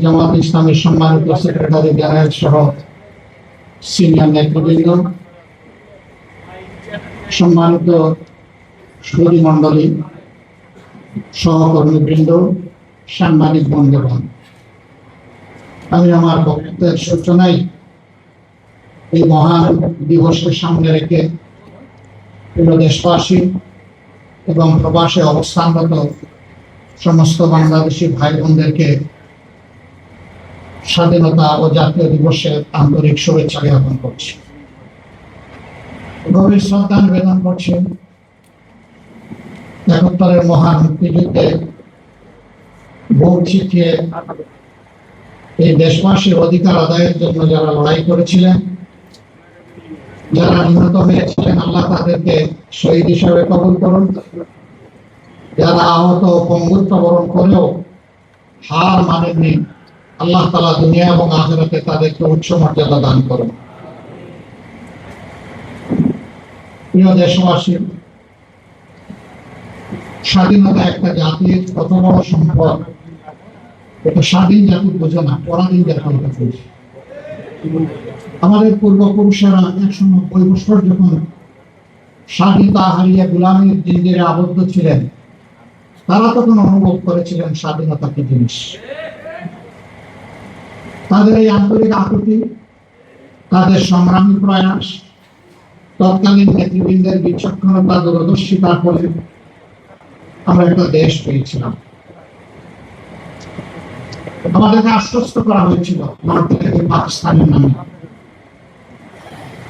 জামাত ইসলামের সম্মানিত secretary general সহ সিনিয়র নেতৃবৃন্দ, সম্মানিত সুধী মন্ডলী, সহকর্মীবৃন্দ, সাংবাদিক বন্ধুগণ, আমি আমার বক্তব্যের সূচনায় এই মহান দিবসের সামনে রেখে প্রিয় দেশবাসী এবং প্রবাসে অবস্থানরত সমস্ত বাংলাদেশি ভাই বোনদেরকে স্বাধীনতা ও জাতীয় দিবসের আন্তরিক শুভেচ্ছা জ্ঞাপন করছি। গভীর শ্রদ্ধা নিবেদন করছি ৭১-এর মহান মুক্তিযুদ্ধে বুক চিতিয়ে এই দেশবাসীর অধিকার আদায়ের জন্য যারা লড়াই করেছিলেন, যারা নিহত হয়েছিলেন, আল্লাহ তাদেরকে শহীদ হিসেবে কবুল করুন। যারা আহত পঙ্গুত্ব বরণ করেও হার মানেননি, আল্লাহ তাআলা দুনিয়া এবং আখিরাতে তাদেরকে উচ্চ মর্যাদা দান করুন। প্রিয় দেশবাসী, স্বাধীনতা একটা জাতির কত বড় সম্পদ, এটা স্বাধীন জাতি বোঝে না, পরাধীন জাতি বোঝে। আমাদের পূর্বপুরুষেরা ১৯০ বছর যখন স্বাধীনতা হারিয়ে গোলামীর জিঞ্জিরে আবদ্ধ ছিলেন, তারা তখন অনুভব করেছিলেন স্বাধীনতা কি জিনিস। তাদের এই আন্তরিক আকুতি, তাদের সংগ্রামী প্রয়াস, তৎকালীন নেতৃবৃন্দের বিচক্ষণতা, দূরদর্শিতার ফলে আমরা একটা দেশ পেয়েছিলাম। আমাদেরকে আশ্বস্ত করা হয়েছিল পাকিস্তানের নামে,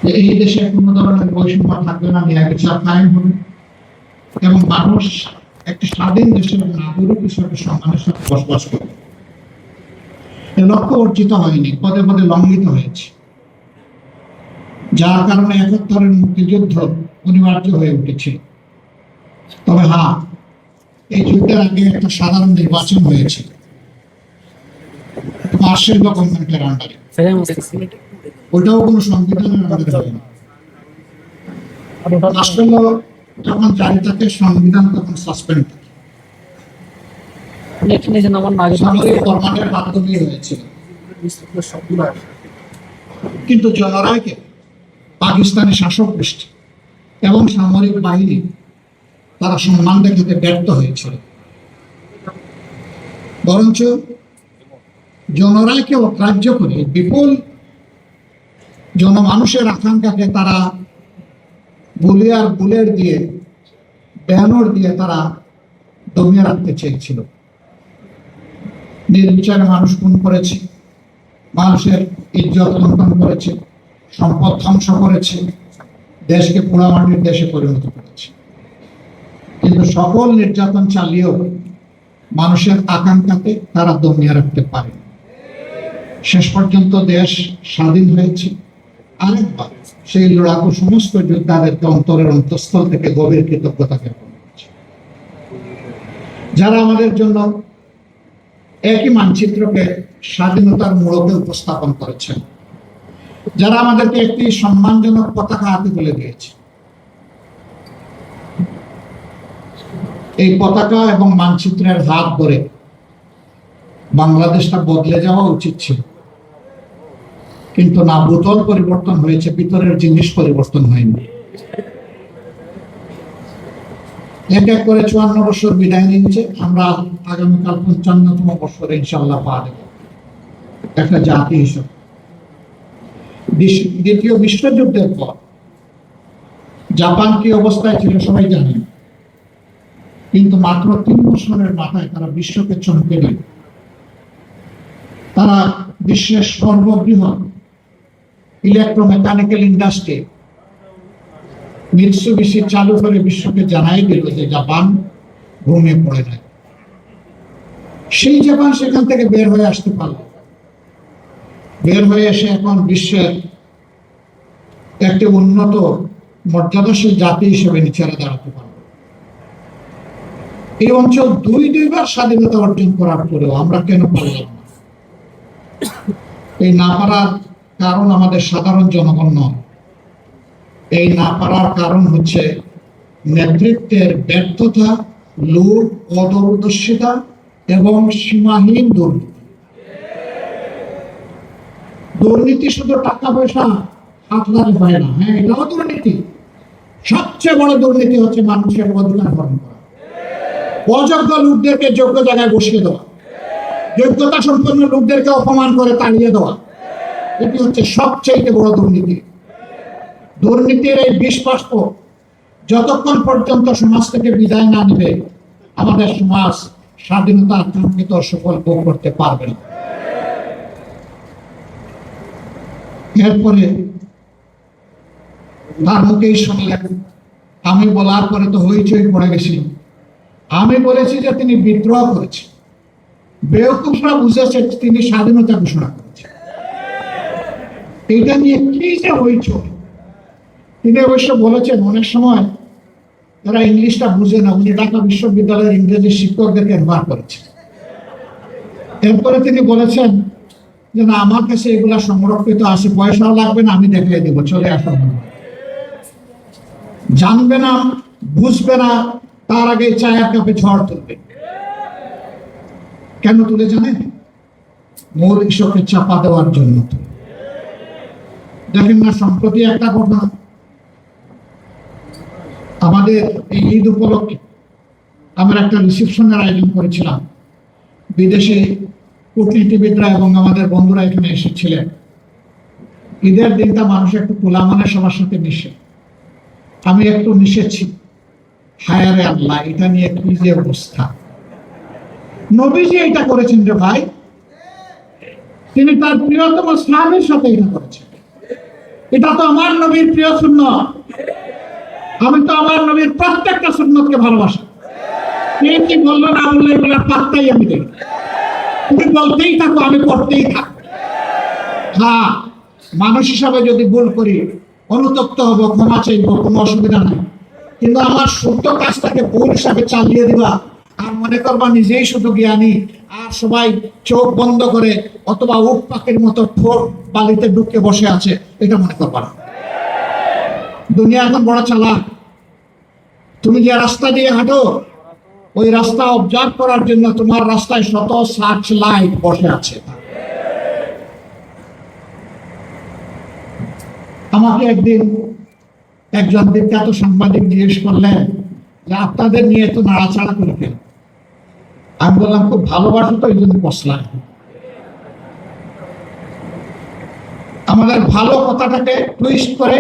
যে এই দেশে কোন ধরনের বৈষম্য থাকবে না, ন্যায়বিচার কায়েম হবে এবং মানুষ একটি স্বাধীন দেশের নাগরিক হিসেবে সম্মানের সাথে বসবাস করবে। এর লক্ষ্য অর্জিত হয়নি, পদে পদে লঙ্ঘিত হয়েছে, যার কারণে ৭১-এর মুক্তিযুদ্ধ অনিবার্য হয়ে উঠেছে। তবে হ্যাঁ, এই যুদ্ধের আগে একটা সাধারণ নির্বাচন হয়েছে মার্শাল ল গভর্নমেন্টের আন্ডারে। ওইটাও কোনো সংবিধানের আন্ডারে হয়নি। মার্শাল ল যখন জারি থাকে, সংবিধান তখন সাসপেন্ড থাকে। কিন্তু জনরায়কে পাকিস্তানি শাসক গোষ্ঠী এবং সামরিক বাহিনী তারা সম্মান দেখাতে ব্যর্থ হয়েছিল। বরঞ্চ জনরায়কে অগ্রাহ্য করে বিপুল জনমানুষের আকাঙ্ক্ষাকে তারা বুলিয়ার বুলেট দিয়ে, ব্যানর দিয়ে তারা দমিয়ে রাখতে চেয়েছিল। নির্বিচারে মানুষ খুন করেছে, মানুষের ইজ্জত লুণ্ঠন করেছে, সম্পদ ধ্বংস করেছে, দেশকে পোড়ামাটির দেশে পরিণত করেছে। কিন্তু সকল নির্যাতন চালিয়েও মানুষের আকাঙ্ক্ষাতে তারা দমিয়ে রাখতে পারে। শেষ পর্যন্ত দেশ স্বাধীন হয়েছে। আরেকবার সেই লড়াকু সমস্ত যোদ্ধাদেরকে অন্তরের অন্তঃস্থল থেকে গভীর কৃতজ্ঞতা জ্ঞাপন করছে, যারা আমাদের জন্য একই মানচিত্রকে স্বাধীনতার মোড়কে উপস্থাপন করেছেন, যারা আমাদেরকে একটি সম্মানজনক পতাকা হাতে তুলে দিয়েছে। এই পতাকা এবং মানচিত্রের হাত ধরে বাংলাদেশটা বদলে যাওয়া উচিত ছিল, কিন্তু না, বোতল পরিবর্তন হয়েছে, ভিতরের জিনিস পরিবর্তন হয়নি। এক এক করে ৫৪ বছর বিদায় নিচ্ছে, আমরা আগামীকাল ৫৫তম বছরে ইনশাল্লাহ পা দেব একটা জাতি হিসেবে। দ্বিতীয় বিশ্বযুদ্ধের পর জাপান কি অবস্থায় ছিল সবাই জানেন, কিন্তু মাত্র ৩ বছরের মাথায় তারা বিশ্বকে চমকে দিল। তারা বিশ্বের সর্ববৃহৎ ইলেকট্রোমেকানিক্যাল ইন্ডাস্ট্রি মিৎসুবিশি চালু করে বিশ্বকে জানাই দিল যে জাপান ঘুমিয়ে পড়ে যায়। সেই জাপান সেখান থেকে বের হয়ে আসতে পারল, বের হয়ে এসে এখন বিশ্বের একটি উন্নত মর্যাদাশীল জাতি হিসেবে নিচেরা দাঁড়াতে পারল। এই অঞ্চল দুইবার স্বাধীনতা অর্জন করার পরেও আমরা কেন পারলাম না? এই না পারার কারণ আমাদের সাধারণ জনগণ নয়, এই না পারার কারণ হচ্ছে নেতৃত্বের ব্যর্থতা, লোভ, অদূরদর্শিতা এবং সীমাহীন দুর্নীতি। দুর্নীতি শুধু টাকা পয়সা হাতলারে হয় না, হ্যাঁ এটাও দুর্নীতি। সবচেয়ে বড় দুর্নীতি হচ্ছে মানুষের অধিকার হরণ করা, অযোগ্য লোকদেরকে যোগ্য জায়গায় বসিয়ে দেওয়া, যোগ্যতা সম্পন্ন লোকদেরকে অপমান করে তাড়িয়ে দেওয়া, এটি হচ্ছে সবচেয়ে বড় দুর্নীতি। দুর্নীতির এই বিষবাষ্প যতক্ষণ পর্যন্ত সমাজ থেকে বিদায় না নেবে, আমাদের সমাজ স্বাধীনতা আকাঙ্ক্ষিত সফল ভোগ করতে পারবে না। এরপরে তার মুখেই শুনলেন, আমি বলার পরে তো হইচই পড়ে গেছিল। আমি বলেছি যে তিনি বিদ্রোহ করেছেন, বেওকুফরা বুঝেছে তিনি স্বাধীনতা ঘোষণা করেছেন। এটা নিয়ে কি যে হইচই। তিনি অবশ্য বলেছেন অনেক সময় তারা ইংলিশটা বুঝে না, উনি ঢাকা বিশ্ববিদ্যালয়ের ইংরেজি শিক্ষকদেরকে ব্যবহার করেছেন। এরপরে তিনি বলেছেন যে না, আমার কাছে এগুলা সংরক্ষিত আছে, পয়সাও লাগবে না, আমি দেখিয়ে দিব, চলে আসুন। জানবে না, বুঝবে না, তার আগে চায়ের কাপে ঝড় তুলবে। কেন তুলে জানেন? মূল ইস্যুকে চাপা দেওয়ার জন্য। দেখেন না, সম্প্রতি একটা ঘটনা, আমাদের এই ঈদ উপলক্ষে আমরা একটা রিসেপশনের আয়োজন করেছিলাম। বিদেশি কূটনীতিবিদরা এবং আমাদের বন্ধুরা এখানে এসেছিলেন। ঈদের দিনটা মানুষ একটু খোলামনে সবার সাথে মিশে, আমি একটু মিশেছি। হায়ারে আল্লাহ, এটা নিয়ে কি যে অবস্থা। নবীজি এটা করেছেন রে ভাই, তিনি তার প্রিয়তম সাহাবীর সাথে এটা করেছেন। এটা তো আমার নবীর প্রিয় সুন্নাত। আমি তো আমার নবীর প্রত্যেকটা সুন্নতকে ভালোবাসি। কে কি বললো না বললো এগুলো পাত্তাই আমি দেই। তুমি বলতেই থাকো, আমি করতেই থাকো। হ্যাঁ, মানুষ হিসাবে যদি ভুল করি অনুতপ্ত হব, ক্ষমা চাইব, কোনো অসুবিধা নাই। কিন্তু আমার সত্য কাজটাকে ভুল হিসাবে চালিয়ে দিবা আর মনে করবা নিজেই শুধু জ্ঞানী, আর সবাই চোখ বন্ধ করে অথবা উট পাখির মতো ঠোঁট বালিতে ঢুকে বসে আছে, এটা মনে করবা না। দুনিয়া এখন বড় চালাক। তুমি যে রাস্তা দিয়ে হাঁটো, ওই রাস্তা অবজার্ভ করার জন্য তোমার রাস্তায় শত সার্চ লাইট বসে আছে। আমাকে একদিন একজন বিখ্যাত সাংবাদিক জিজ্ঞেস করলেন যে আপনাদের নিয়ে তো নাড়াচাড়া করে কেন? আমি বললাম খুব ভালোবাসো তো এই জন্য কষলায়। আমাদের ভালো কথাটাকে টুইস্ট করে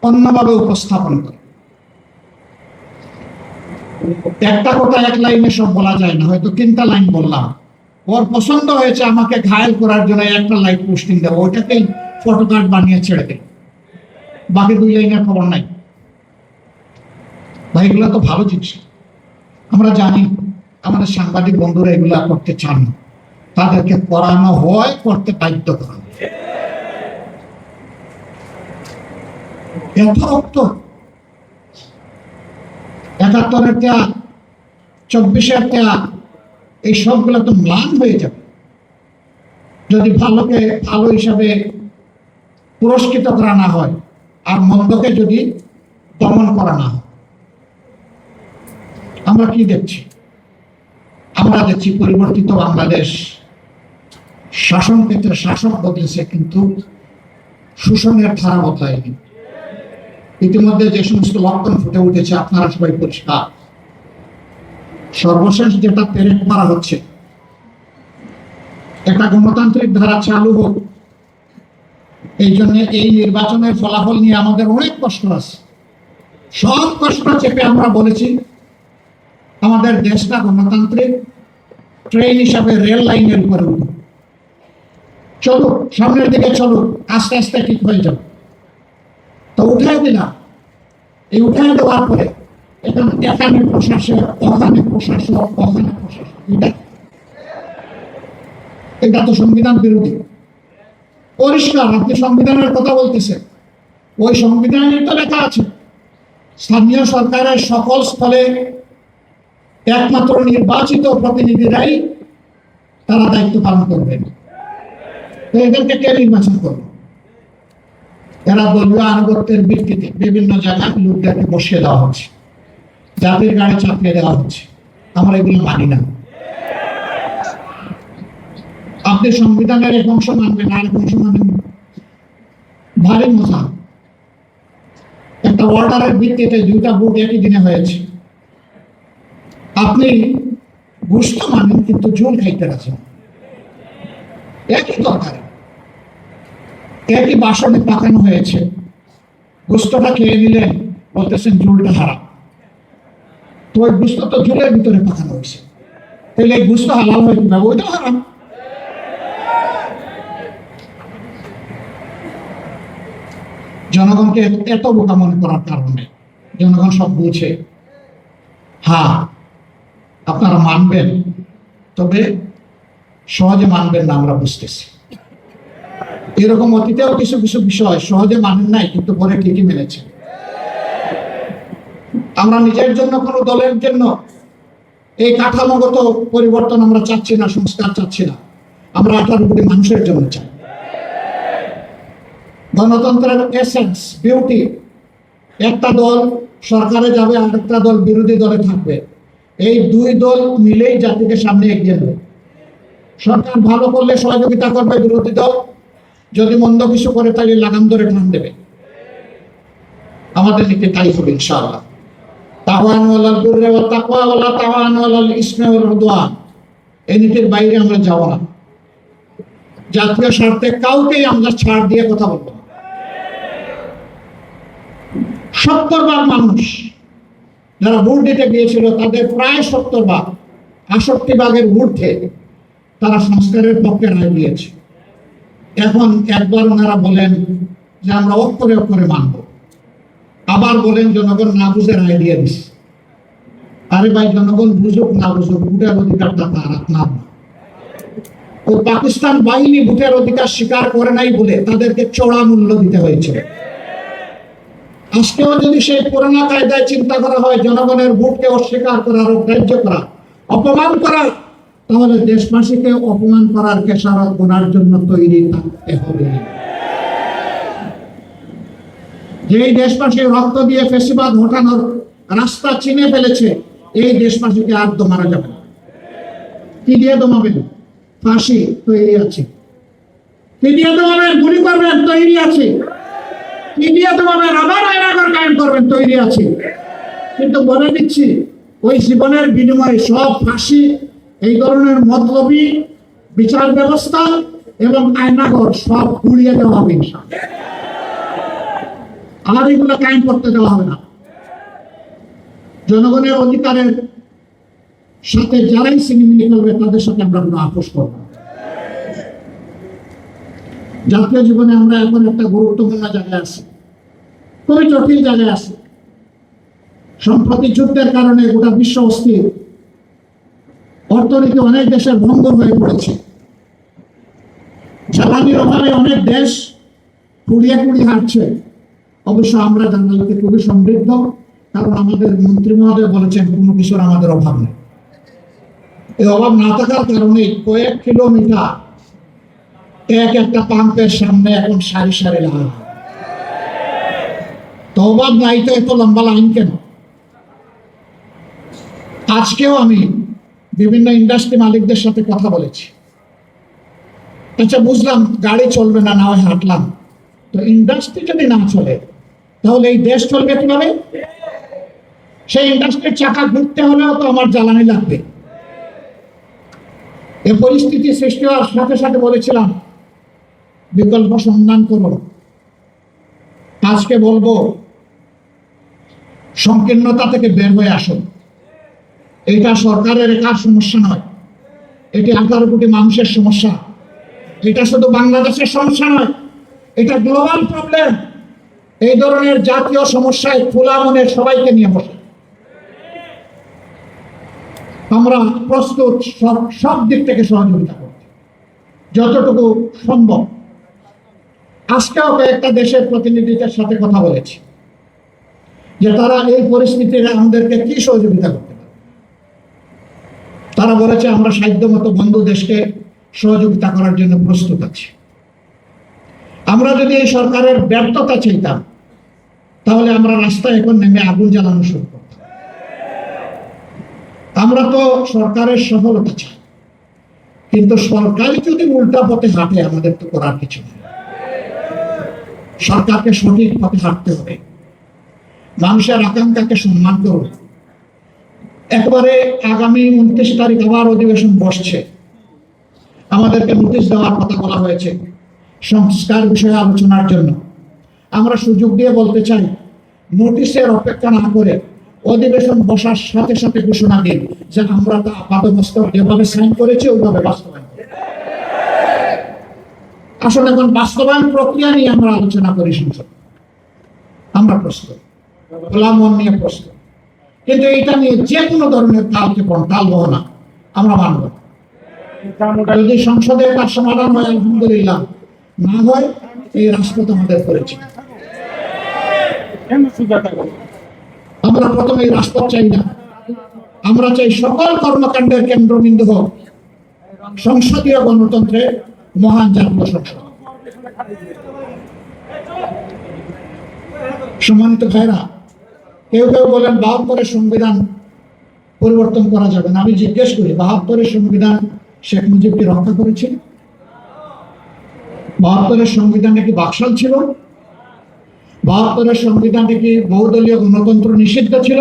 অন্যভাবে উপস্থাপন করে। একটা কথা এক লাইনে সব বলা যায় না, হয়তো 3টা লাইন বললাম, ওর পছন্দ হয়েছে আমাকে ঘায়েল করার জন্য একটা লাইট পোস্টিং দেবো, ওইটাকেই ফটোকার্ড বানিয়ে ছেড়ে দেয়, বাকি 2 লাইনের খবর নাই। ভাই এগুলো তো ভালো জিনিস, আমরা জানি। আমাদের সাংবাদিক বন্ধুরা এগুলা করতে চান না, তাদেরকে করানো হয়, করতে বাধ্য করা। এত রক্ত, 71-এর ত্যাগ, 24-এর ত্যাগ, এই সবগুলো তো ম্লান হয়ে যাবে যদি ভালোকে ভালো হিসাবে পুরস্কৃত করা না হয় আর মন্দকে যদি দমন করা না হয়। আমরা কি দেখছি? আমরা দেখছি পরিবর্তিত বাংলাদেশ। শাসন ক্ষেত্রে শাসক বদলেছে, কিন্তু শোষণের ধারা বদলায়নি। ইতিমধ্যে যে সমস্ত লক্ষণ ফুটে উঠেছে আপনারা সবাই পরিষ্কার। সর্বশেষ যেটা পেরেক মারা হচ্ছে, একটা গণতান্ত্রিক ধারা চালু হোক, এই জন্য এই নির্বাচনের ফলাফল নিয়ে আমাদের অনেক কষ্ট আছে। সব কষ্ট চেপে আমরা বলেছি আমাদের দেশটা গণতান্ত্রিক ট্রেন হিসাবে রেল লাইনের উপরে উঠুক, চলুক, সামনের দিকে চলুক, আস্তে আস্তে ঠিক হয়ে যাবে। তো উঠাই দিলাম। এই উঠাই দেওয়ার পরে এখানে প্রশাসক, ওখানে প্রশাসক, ওখানে প্রশাসক, এটা তো সংবিধান বিরোধী। পরিষ্কার, আপনি সংবিধানের কথা বলতেছেন, ওই সংবিধানে তো লেখা আছে স্থানীয় সরকারের সকল স্থলে একমাত্র নির্বাচিত প্রতিনিধিরাই তারা দায়িত্ব পালন করবেন। তো এদেরকে কে নির্বাচন করবে? এরা দলীয় আনুগত্যের ভিত্তিতে বিভিন্ন জায়গায় লোকদেরকে বসিয়ে দেওয়া হচ্ছে, জাতির গাড়ি চাপিয়ে দেওয়া হচ্ছে। আমরা এগুলো মানি না। আপনি সংবিধানের এক অংশ মানবেন, আর এক অংশ মানবেন, ভারী মজা। একটা অর্ডারের ভিত্তিতে দুইটা ভোট একই দিনে হয়েছে। আপনি ঘুষ তো মানেন, কিন্তু ঝোল খাইতে রাখেন। একই তরকারি একই বাসনে পাকানো হয়েছে, গোস্তটা খেয়ে নিলেন, বলতেছেন ঝোলটা হারাম। তো ওই গোস্ত তো ঝোলের ভিতরে পাকানো হয়েছে, তাহলে এই গোস্ত হালাল হয়ে যাবে, ওইটা হারাম। জনগণকে এত বোকা মনে করার কারণে জনগণ সব বুঝে। হ্যাঁ, আপনারা মানবেন, তবে সহজে মানবেন না, আমরা বুঝতেছি। এরকম অতীতেও কিছু কিছু বিষয় সহজে মানেন নাই, কিন্তু পরে ঠিকই মেনেছে। আমরা নিজের জন্য, কোনো দলের জন্য এই কাঠামোগত পরিবর্তন আমরা চাচ্ছি না, সংস্কার চাচ্ছি না। আমরা 18 কোটি মানুষের জন্য চাই। গণতন্ত্রের এসেন্স, বিউটি, একটা দল সরকারে যাবে আর একটা দল বিরোধী দলে থাকবে, এই দুই দল মিলেই জাতিকে সামনে এগিয়ে নেবে। সরকার ভালো করলে সহযোগিতা করবে বিরোধী দল, যদি মন্দ কিছু করে তাহলে লাগাম ধরে টান দেবে। আমাদের নীতি তাই হবে ইনশাআল্লাহ। তাওয়ানু আলাল বিররি ওয়াত তাকওয়া ওয়ালা তাওয়ানু আলাল ইসমি ওয়াল উদওয়ান। এই নীতির বাইরে আমরা যাব না। জাতীয় স্বার্থে কাউকেই আমরা ছাড় দিয়ে কথা বলবো না। 70 মানুষ যারা ভোট দিতে গিয়েছিল, তাদের প্রায় 70 68 ঊর্ধ্বে তারা সংস্কারের পক্ষে রায় দিয়েছে। এখন একবার ওনারা বলেন যে আমরা অক্ষরে অক্ষরে মানব, আবার বলেন জনগণ না বুঝে রায় দিয়ে দিচ্ছে। আরে ভাই, জনগণ বুঝুক না বুঝুক, ভোটের অধিকারটা তার, আপনার না। ও পাকিস্তান বাহিনী ভোটের অধিকার স্বীকার করে নাই বলে তাদেরকে চড়া মূল্য দিতে হয়েছিল। আজকেও যদি সেই পুরোনো কায়দায় চিন্তা করা হয়, জনগণের ভোটকে অস্বীকার করার, অগ্রাহ্য করা, অপমান করা, তাহলে দেশবাসীকে অপমান করার খেসারত গোনার জন্য তৈরি থাকতে হবে। যেই দেশবাসী রক্ত দিয়ে ফেসিবাদ হটানোর রাস্তা চিনে ফেলেছে, এই দেশবাসীকে আর দমানো যাবে না। কি দিয়ে দমাবেন? ফাঁসি তৈরি আছে। কি দিয়ে দমাবেন? গুলি করবেন, তৈরি আছে। কি দিয়ে দমাবেন? আবার আয়নাঘর কায়েম করবেন, তৈরি আছে। কিন্তু বলে দিচ্ছি, ওই জীবনের বিনিময়ে সব ফাঁসি, এই ধরনের মতলবী বিচার ব্যবস্থা এবং আয়নাঘর সব গুলিয়ে দেওয়া হবে ইনশাআল্লাহ। আর এগুলো কায়েম করতে দেওয়া হবে না। জনগণের অধিকারের সাথে যারাই ছিনিমিনি করবে, তাদের সাথে আমরা কোনো আপোষ করব না। জাতীয় জীবনে আমরা এখন একটা গুরুত্বপূর্ণ জায়গায় আছি, খুবই জটিল জায়গায় আছি। সম্প্রতি যুদ্ধের কারণে গোটা বিশ্ব অস্থির, অর্থনীতি অনেক দেশের ভঙ্গ হয়ে পড়েছে। জ্বালানির অভাবে অনেক দেশ কুড়িয়ে কুড়িয়ে হাঁটছে। অবশ্য আমরা জানালাতে খুবই সমৃদ্ধ, কারণ আমাদের মন্ত্রী মহোদয় বলেছেন কোনো কিছুর আমাদের অভাব নেই। এই অভাব না থাকার কারণে কয়েক কিলোমিটার একটা পাম্পের সামনে এখন সারি সারি লাইন। তো অভাব নাই তো এত লম্বা লাইন কেন? আজকেও আমি বিভিন্ন ইন্ডাস্ট্রি মালিকদের সাথে কথা বলেছি। আচ্ছা, বুঝলাম গাড়ি চলবে না, না হয় হাঁটলাম, তো ইন্ডাস্ট্রি যদি না চলে তাহলে এই দেশ চলবে কিভাবে? সেই ইন্ডাস্ট্রির চাকা ঘুরতে হলেও তো আমার জ্বালানি লাগবে। এই পরিস্থিতি সৃষ্টি হওয়ার সাথে সাথে বলেছিলাম বিকল্প সন্ধান করুন। আজকে বলবো সংকীর্ণতা থেকে বের হয়ে আসুন। এটা সরকারের একার সমস্যা নয়, এটি 18 কোটি মানুষের সমস্যা। এটা শুধু বাংলাদেশের সমস্যা নয়, এটা গ্লোবাল প্রবলেম। এই ধরনের জাতীয় সমস্যায় খোলা মনে সবাইকে নিয়ে বসে আমরা প্রস্তুত সব দিক থেকে সহযোগিতা করতে, যতটুকু সম্ভব। আজকেও কয়েকটা দেশের প্রতিনিধিদের সাথে কথা বলেছি যে তারা এই পরিস্থিতিতে আমাদেরকে কি সহযোগিতা করতে পারে। তারা বলেছে আমরা সাধ্যমতো বন্ধু দেশকে সহযোগিতা করার জন্য প্রস্তুত আছি। আমরা যদি এই সরকারের ব্যর্থতা চাইতাম, তাহলে আমরা রাস্তায় এখন নেমে আগুন জ্বালানো শুরু করতাম। আমরা তো সরকারের সফলতা চাই, কিন্তু সরকার যদি উল্টা পথে হাঁটে আমাদের তো করার কিছু নেই। সরকারকে সঠিক পথে হাঁটতে হবে, মানুষের আকাঙ্ক্ষাকে সম্মান করবে। একবারে আগামী 29 তারিখ আবার অধিবেশন বসছে, আমাদেরকে নোটিশ দেওয়ার কথা বলা হয়েছে সংস্কার বিষয়ে আলোচনার জন্য। আমরা সুযোগ দিয়ে বলতে চাই, নোটিশের অপেক্ষা না করে অধিবেশন বসার সাথে সাথে ঘোষণা দিন যে আমরা তা আপাতমস্তক যেভাবে সাইন করেছি ওইভাবে বাস্তবায়ন। আসলে এখন বাস্তবায়ন প্রক্রিয়া নিয়ে আমরা আলোচনা করি সংসদ, আমরা প্রস্তুত, খোলা মন নিয়ে প্রস্তুত, কিন্তু এটা নিয়ে যে কোনো ধরনের টাল বহনা আমরা মানব না। যদি সংসদে তার সমাধান হয় আলহামদুলিল্লাহ, না হয় এই রাষ্ট্র আমাদের করেছে। আমরা প্রথমে এই রাষ্ট্র চাই না, আমরা চাই সকল কর্মকাণ্ডের কেন্দ্রবিন্দু হোক সংসদীয় গণতন্ত্রের মহান জাতীয় সংসদ। সম্মানিত ভাইরা, কেউ কেউ বলেন 72-এর সংবিধান পরিবর্তন করা যাবে না। আমি জিজ্ঞেস করি, 72-এর সংবিধান শেখ মুজিবকে রক্ষা করেছিল? 72-এর সংবিধানে কি বাকশাল ছিল? 72-এর সংবিধানে কি বহুদলীয় গণতন্ত্র নিষিদ্ধ ছিল?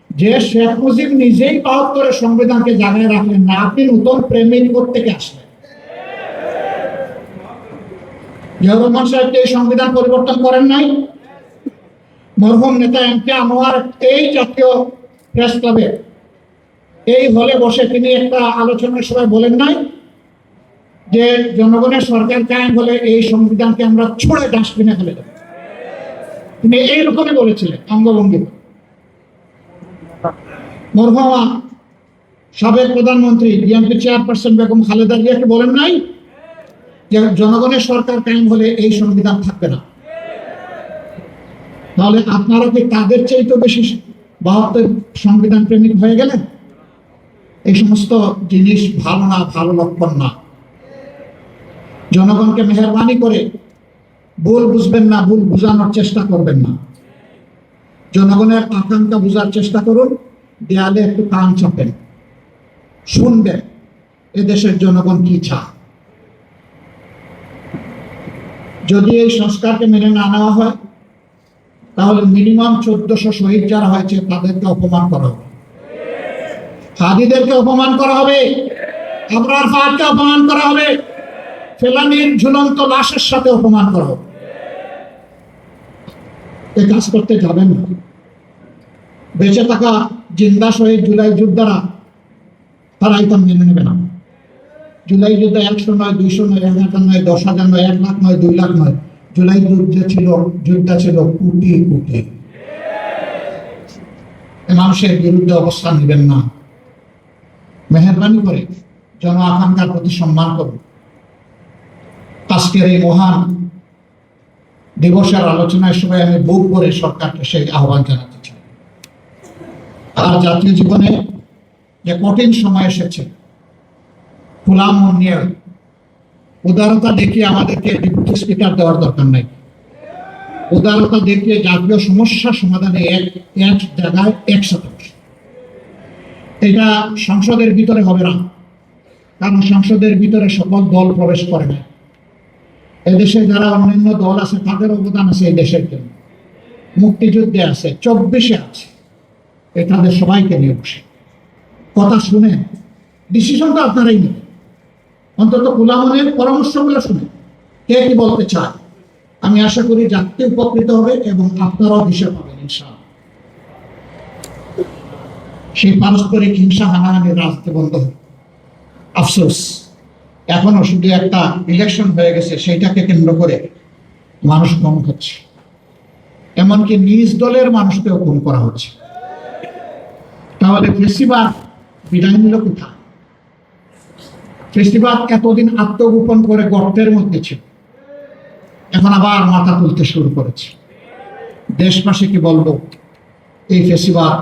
যে শেখ মুজিব নিজেই 72-এর সংবিধানকে জানায় রাখলেন না, আপনি নতুন প্রেমিক থেকে আসলেন? জিয়াউর রহমান সাহেব এই সংবিধান পরিবর্তন করেন নাই? মরহুম নেতা এম.কে. আনোয়ার এই জাতীয় প্রেস ক্লাবে এই হলে বসে তিনি একটা আলোচনার সময় বলেন নাই যে জনগণের সরকার কায়েম হলে এই সংবিধানকে আমরা ছুঁড়ে ডাস্টবিনে ফেলে দেব? তিনি এইরকমই বলেছিলেন অঙ্গভঙ্গি। মরহুমা সাবেক প্রধানমন্ত্রী বিএনপি চেয়ারপারসন বেগম খালেদা জিয়াকে বলেন নাই যে জনগণের সরকার কায়েম হলে এই সংবিধান থাকবে না? তাহলে আপনারা কি তাদের চাইতে বেশি 72 সংবিধান প্রেমিক হয়ে গেলেন? এই সমস্ত জিনিস ভালো না, ভালো লক্ষণ না। জনগণকে মেহরবানি করে ভুল বুঝবেন না, ভুল বুঝানোর চেষ্টা করবেন না। জনগণের আকাঙ্ক্ষা বুঝার চেষ্টা করুন, দেয়ালে একটু কান চাপেন, শুনবেন এদেশের জনগণ কি চায়। যদি এই সংস্কারকে মেনে না নেওয়া হয় তাহলে মিনিমাম 1400 শহীদ যারা হয়েছে তাদেরকে অপমান করা হবে, হাদিদেরকে অপমান করা হবে, আবরার ফাহাদকে অপমান করা হবে, ফেলানির ঝুলন্ত লাশের সাথে অপমান করা হবে। এই কাজ করতে যাবেন না। বেঁচে থাকা জিন্দা শহীদ জুলাই যোদ্ধারা তারা এটা মেনে নেবে না। জুলাই যুদ্ধে 100 নয়, 200 নয়, 1000 নয়, 10,000 নয়, 1 লাখ নয়, 2 লাখ নয়, জুলাই যুদ্ধ ছিল কোটি কোটি। মানুষের বিরুদ্ধে অবস্থান নেবেন না। মেহরবানি করে জন আকাঙ্ক্ষার প্রতি সম্মান করুন। আজকের এই মহান দিবসের আলোচনায় সবাই আমি বুক করে সরকারকে সেই আহ্বান জানাতে চাই। আর জাতীয় জীবনে যে কঠিন সময় এসেছে, খোলা মন নিয়ে উদারতা দেখিয়ে আমাদেরকে ডেপুটি স্পিকার দেওয়ার দরকার নাই। উদারতা দেখিয়ে জাতীয় সমস্যা সমাধানে এক জায়গায় একসাথে। এটা সংসদের ভিতরে হবে না, কারণ সংসদের ভিতরে সকল দল প্রবেশ করে না। এদেশে যারা অন্যান্য দল আছে তাদের অবদান আছে এই দেশের জন্য, মুক্তিযুদ্ধে আছে, 24-এ আছে। তাদের সবাইকে নিয়ে বসে কথা শুনে ডিসিশনটা আপনারাই নেবেন। অন্তত খোলা মনের পরামর্শগুলো শুনে কে কি বলতে চায়। আমি আশা করি জাতি উপকৃত হবে এবং আপনারাও দিশা পাবেন ইনশাআল্লাহ। সেই পারস্পরিক হিংসা হানাহানির রাজনীতি বন্ধ হবে। আফসোস এখনো শুধু একটা ইলেকশন হয়ে গেছে, সেইটাকে কেন্দ্র করে মানুষ খুন হচ্ছে, এমনকি নিজ দলের মানুষকেও খুন করা হচ্ছে। তাহলে ফেসিবাদ বিদায় নিল কোথায়? ফেসিবাদ এতদিন আত্মগোপন করে গর্তের মধ্যে ছিল, এখন আবার মাথা তুলতে শুরু করেছে। দেশবাসীকে বলবো, এই ফেসিবাদ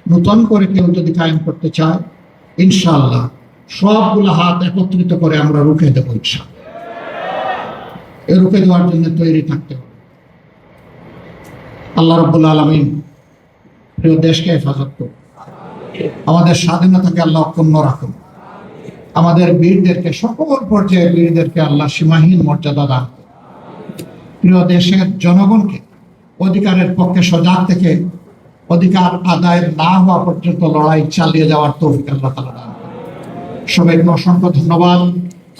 নতুন করে কেউ যদি কায়েম করতে চায়, ইনশাআল্লাহ সবগুলো হাত একত্রিত করে আমরা রুখে দেবো ইনশাআল্লাহ। এই রুখে দেওয়ার জন্য তৈরি থাকতে হবে। আল্লাহ রাব্বুল আলামিন প্রিয় দেশকে হেফাজত করুন, আমাদের স্বাধীনতাকে আল্লাহ অক্ষুণ্ণ রাখুন। আমাদের বীরদেরকে, সকল পর্যায়ের বীরদেরকে আল্লাহ সীমাহীন মর্যাদা দান করুন। প্রিয় দেশের জনগণকে অধিকারের পক্ষে সজাগ থেকে অধিকার আদায় না হওয়া পর্যন্ত লড়াই চালিয়ে যাওয়ার তৌফিক আল্লাহ তাআলা দান করুন। সবাইকে অসংখ্য ধন্যবাদ।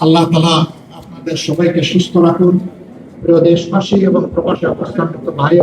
আল্লাহ তাআলা আপনাদের সবাইকে সুস্থ রাখুন। প্রিয় দেশবাসী এবং প্রবাসী ভাই